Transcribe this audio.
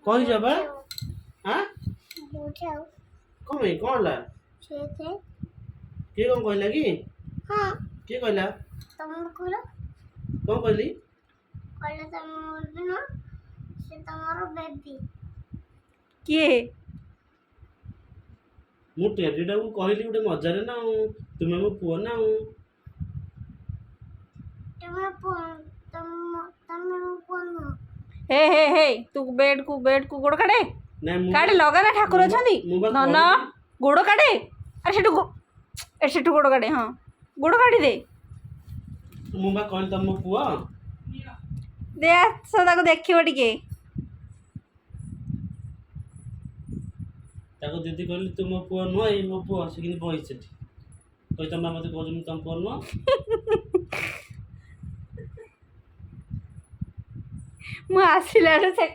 कही जाबा हां बुझाओ कमे कोन ला छेते के कोन कहला कि हां के कहला तुम करो कोन कहली कहले तुम ना से तुम्हारो बेबी किए मु टेडीडा को कहली गोटे मजारे ना तुमे मो पुओ ना तुम्हें फोन तुम फोन हे हे हे तू बेड को गोड़ काटे ना मु काटे लगा ना ठाकुर अछंती न न गोड़ काटे अरे सेठू गोड़ काटे हाँ गोड़ काटी दे मु बा कहली तम मो पुओ दे सदा को देखियो टिके ताको दीदी कहली तू मो पुओ नुह ए मो पुओ से किनी बहि सेठी कहि तम मते कहजम तम पुओ नुह मु आसिला से